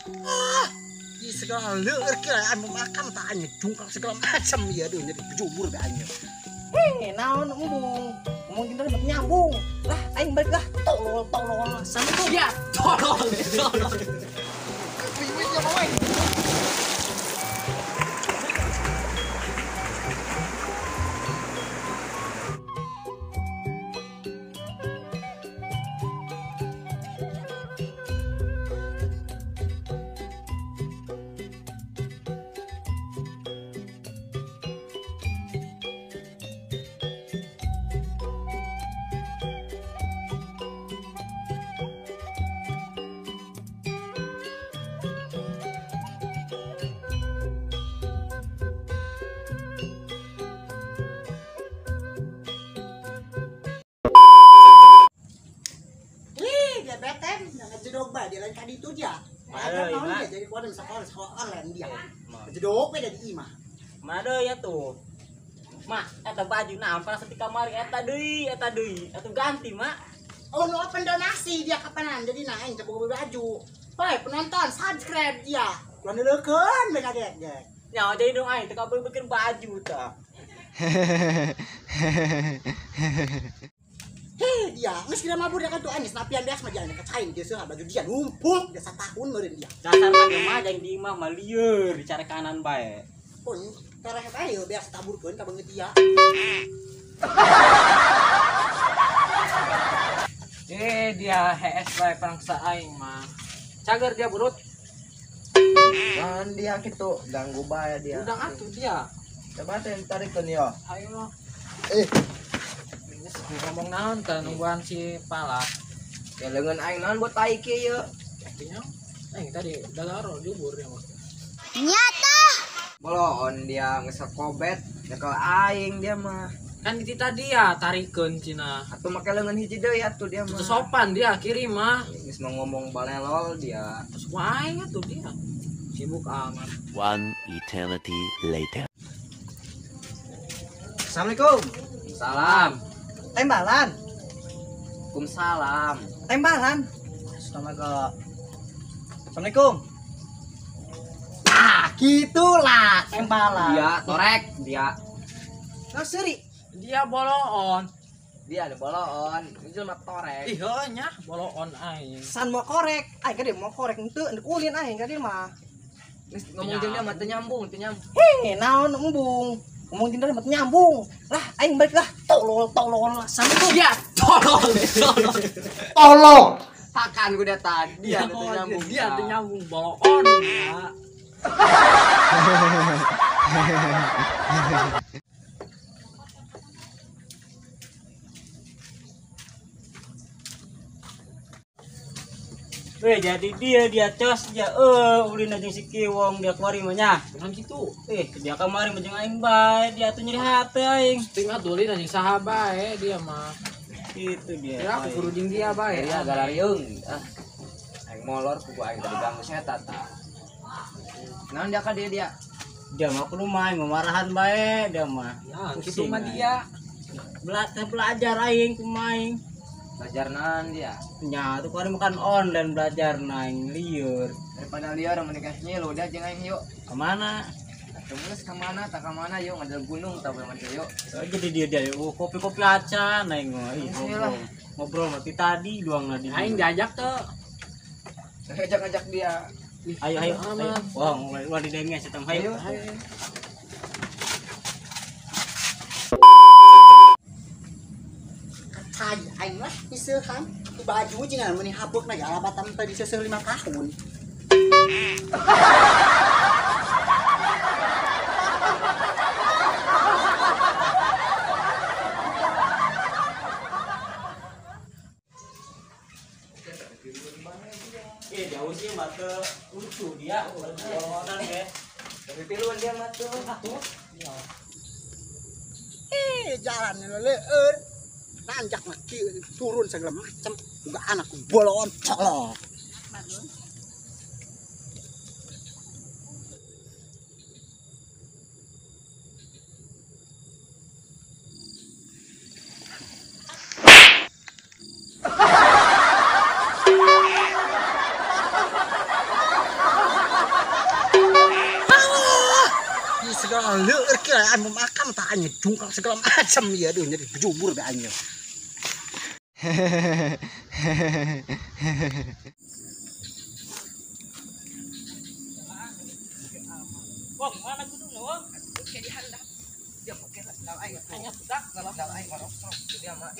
Di segala leur kira mau makan tanya jungkang segala macam ya tuh jadi jubur tanya. Naon embung. Ngomong kita dapat nyambung. Lah aing balik lah. Tolol sama Ya, tolong. Bibitnya mau. Jedog ba dia lain kali itu dia. Ada dia jadi kuadran sekolah online dia. Jedog beda di imah. Made ya tuh. Mak, eta baju nampak setika mari eta deui, atuh ganti, Mak. Oh, nu pendonasi dia kapanan jadi naik coba baju. Hoi, penonton subscribe dia. Kudu leukeun mereka ge. Ya, jadi dong aing teu kabeh bikin baju tah. Hei dia, geus kira mabur kan tuh anis napian beas mah jangan kacain dia seueur baju dia numpuk dia satahun meureun dia. Dasar mah jeung di imah mah lieur dicari kanan bae. Pun cara bae beas taburkeun ka beungeut dia. Dia HS bae pangsa aing mah. Cager dia burut. Jangan dia gitu, ganggu bae dia. Udang atuh dia. Coba teh tarikeun yo. Ayo. Ngomong naon teh nungguan si Pala. Ya leungeun aing naon buat tai kieu. Artinya aing tadi dalaro jubur ya mah. Nyata. Boloon dia ngesakobet, nyekel aing dia mah. Kan di tadi ya tarikeun cina. Atuh make leungeun hiji deui atuh dia mah. Itu sopan dia kirim mah. Geus mau ngomong balelol dia. Terus aing atuh dia. Sibuk amat. One eternity later. Assalamualaikum. Salam. Tembalan. Waalaikumsalam. Tembalan. Assalamualaikum. Assalamualaikum. Ah, gitulah tembalan. Dia torek, dia. Nah, seri. Dia boloon. Dia ada boloon. Ini jelema torek. Ih heuh nya boloon aing. San mau korek. Aing ka dia mau korek henteu kulin aing ka dia mah. Geus ngomong jeung dia mah teu nyambung. Hei, naon embung. Ngomong tindak dapat nyambung. Lah aing balik lah. Tolol sama tuh. Ya, tolong. Tolol. Takan ku datang. Dia teu nyambung. Dia teu nyambung boloon ya. Jadi dia cos dia ulin aja si Kiwong dia kemari mah nya. Bukan gitu. Dia kemari mah jeung aing bae, dia tuh nyeri hati aing. Tinggal tulin anjing saha bae dia mah. Gitu dia. Ya aku kudu jeung dia bae. Ya galariung. Aing molor ku aing tadi ganggu setan tah. Naon dia ka dia? Dia mah kudu main memarahan bae dia mah. Ya, gitu mah dia. Belajar aing kumain. Belajar naon dia? Nya tuh kan bukan online belajar naing lieur. Daripada liar menikah nyilu dia jeung aing yuk. Ke mana? Terus ka mana? Tak ka mana yuk ngadal gunung tah we yuk. Jadi dia kopi-kopi acan aing mah. Ngobrol mah tadi doang di. Aing diajak tuh. Ngajak dia. Ayo. Wah, mulai didenge setem hayu. Kacai aing lah iseuhan. Ku baju jeung meuni habukna ge alabatan tadi seueur 5 tahun. Jauh sih mata lucu dia, orang deh. Tapi piluan dia mah tuh. Jalan leueur. Nanjak mah turun segala macam. Juga anak bolon colok. segala leur kira anu makan tak anjing jungkal segala macam ya aduh jadi bejubur be anjing. Wong, mana gunung Wong? Kayak dihandap. Dia pakai sendal air. Hanya budak kalau sendal air marok-marok. Dia mah.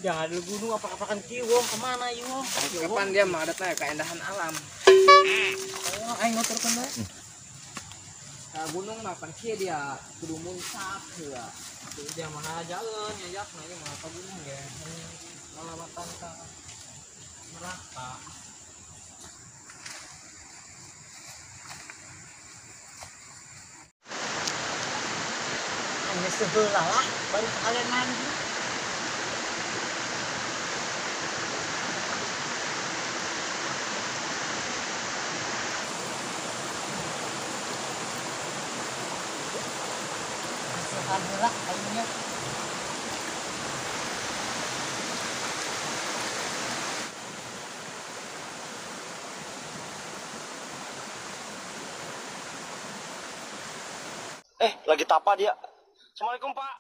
Jangan lu gunung apa-apakan kiwong kemana yuk? Kapan dia mah ada keindahan alam. Aing motor kena. Nah, gunung mah pan kieu dia kudu muncak heula. Dia mana jalan ya yak ieu mah ka gunung ge. Ngalawatan ka neraka. Hanya sebelah lah baru kalian mandi. Alhamdulillah kayaknya. Lagi tapa dia. Assalamualaikum, Pak.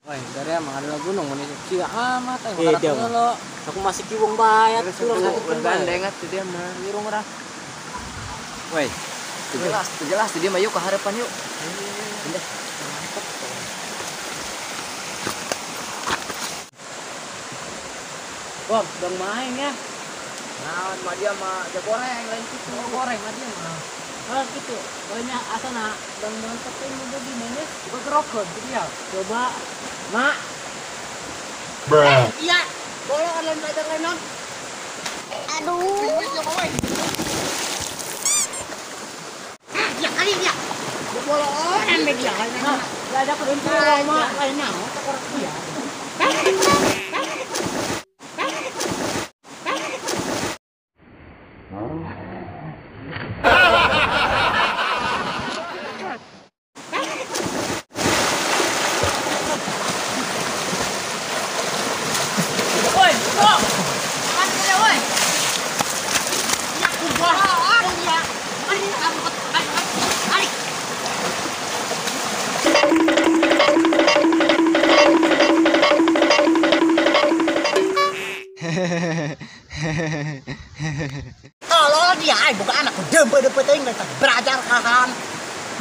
Woi, dari mah ada gunung mana sih amat Dia mah. Aku masih kiwong bayar Terus gandengat dia mah irung urang. Woi, jelas dia mah yuk ke harapan yuk. Pindah. Wong, dong main ya. Nah, mah dia mah dia goreng lain gitu. Goreng mah dia mah. Oh gitu, banyak asana dan tapi mau begini nih, coba kerokok gitu ya. Coba, mak. Iya, boleh kalian belajar lenong. Aduh. Ya kali dia. Boleh orang media kan. Gak ada keruntuhan mak, lainnya, tak dia. Kalau dia bukan anak dempet ting belajar kahan.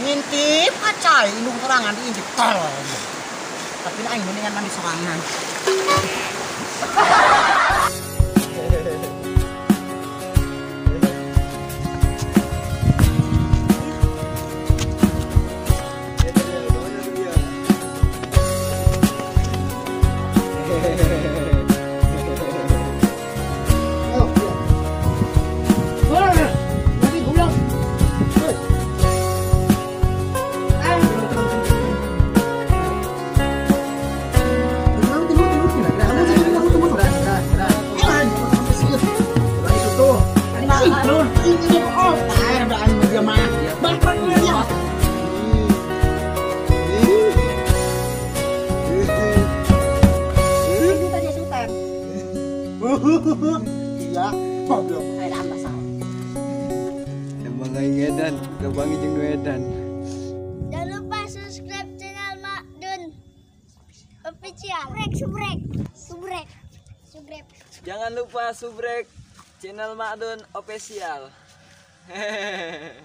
Ngintip kacai indung serangan diintip tol. Tapi aing mendingan mandi sorangan. Iya, goblok. Ada masalah. Emang aing edan, gabangi jeung nu edan. Jangan lupa subscribe channel Makdun Official. Subrek. Jangan lupa subrek channel Makdun Official. Hehehe.